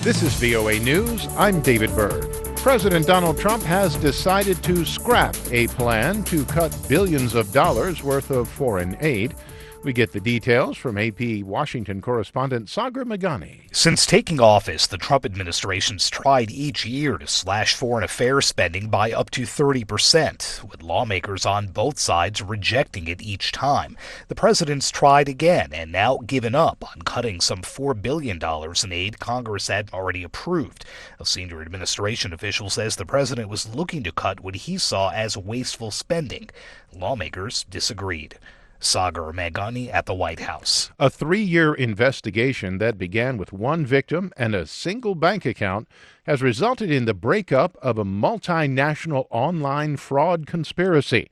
This is VOA News. I'm David Byrd. President Donald Trump has decided to scrap a plan to cut billions of dollars worth of foreign aid. We get the details from AP Washington correspondent Sagar Meghani. Since taking office, the Trump administration's tried each year to slash foreign affairs spending by up to 30%, with lawmakers on both sides rejecting it each time. The president's tried again and now given up on cutting some $4 billion in aid Congress had already approved. A senior administration official says the president was looking to cut what he saw as wasteful spending. Lawmakers disagreed. Sagar Meghani at the White House. A 3-year investigation that began with one victim and a single bank account has resulted in the breakup of a multinational online fraud conspiracy.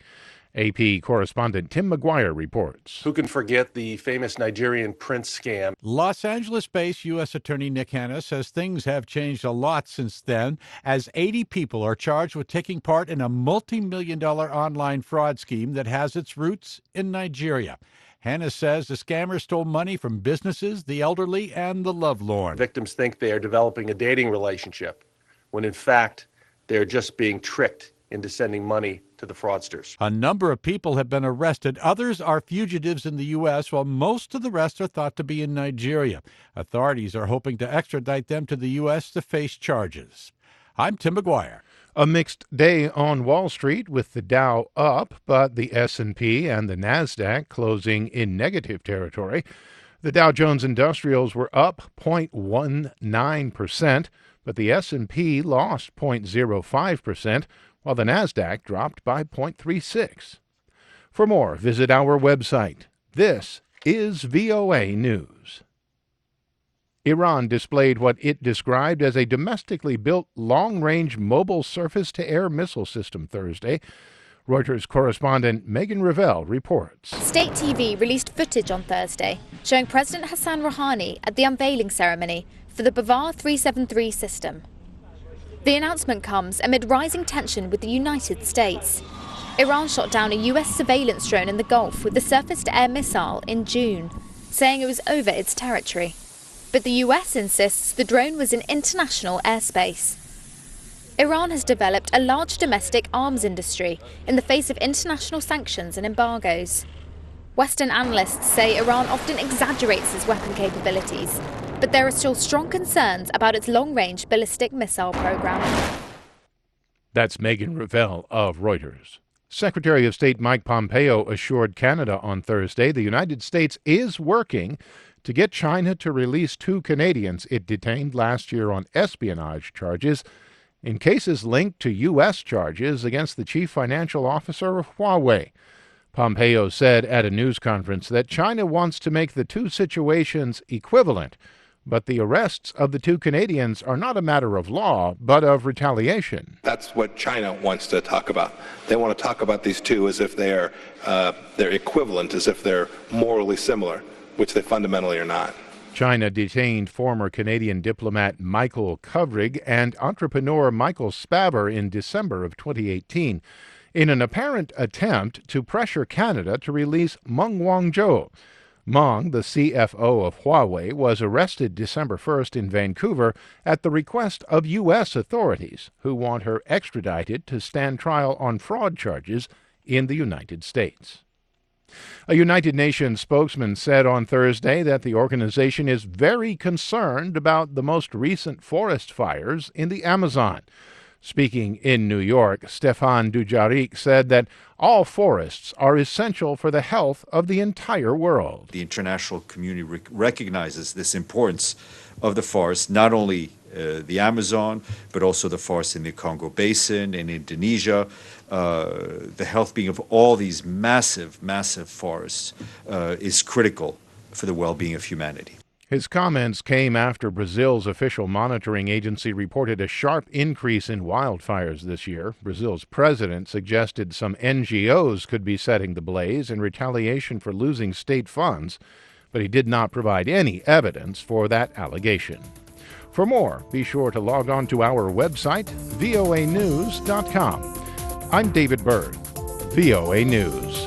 AP correspondent Tim McGuire reports. Who can forget the famous Nigerian prince scam? Los Angeles-based U.S. Attorney Nick Hanna says things have changed a lot since then, as 80 people are charged with taking part in a multi-million-dollar online fraud scheme that has its roots in Nigeria. Hanna says the scammers stole money from businesses, the elderly, and the lovelorn. Victims think they are developing a dating relationship, when in fact they're just being tricked into sending money to the fraudsters. A number of people have been arrested. Others are fugitives in the U.S., while most of the rest are thought to be in Nigeria. Authorities are hoping to extradite them to the U.S. to face charges. I'm Tim McGuire. A mixed day on Wall Street with the Dow up, but the S&P and the Nasdaq closing in negative territory. The Dow Jones Industrials were up 0.19%, but the S&P lost 0.05%, while the Nasdaq dropped by 0.36. For more, visit our website. This is VOA News. Iran displayed what it described as a domestically built long-range mobile surface-to-air missile system Thursday. Reuters correspondent Megan Revell reports. State TV released footage on Thursday showing President Hassan Rouhani at the unveiling ceremony for the Bavar 373 system. The announcement comes amid rising tension with the United States. Iran shot down a U.S. surveillance drone in the Gulf with the surface-to-air missile in June, saying it was over its territory. But the U.S. insists the drone was in international airspace. Iran has developed a large domestic arms industry in the face of international sanctions and embargoes. Western analysts say Iran often exaggerates its weapon capabilities, but there are still strong concerns about its long-range ballistic missile program. That's Megan Revell of Reuters. Secretary of State Mike Pompeo assured Canada on Thursday the United States is working to get China to release 2 Canadians it detained last year on espionage charges in cases linked to U.S. charges against the chief financial officer of Huawei. Pompeo said at a news conference that China wants to make the two situations equivalent, but the arrests of the 2 Canadians are not a matter of law, but of retaliation. That's what China wants to talk about. They want to talk about these two as if they're equivalent, as if they're morally similar, which they fundamentally are not. China detained former Canadian diplomat Michael Kovrig and entrepreneur Michael Spavor in December of 2018 in an apparent attempt to pressure Canada to release Meng Wanzhou. Meng, the CFO of Huawei, was arrested December 1st in Vancouver at the request of U.S. authorities, who want her extradited to stand trial on fraud charges in the United States. A United Nations spokesman said on Thursday that the organization is very concerned about the most recent forest fires in the Amazon. Speaking in New York, Stéphane Dujarric said that all forests are essential for the health of the entire world. The international community recognizes this importance of the forest, not only the Amazon, but also the forests in the Congo Basin, in Indonesia. The health being of all these massive, massive forests is critical for the well-being of humanity. His comments came after Brazil's official monitoring agency reported a sharp increase in wildfires this year. Brazil's president suggested some NGOs could be setting the blaze in retaliation for losing state funds, but he did not provide any evidence for that allegation. For more, be sure to log on to our website, voanews.com. I'm David Byrd, VOA News.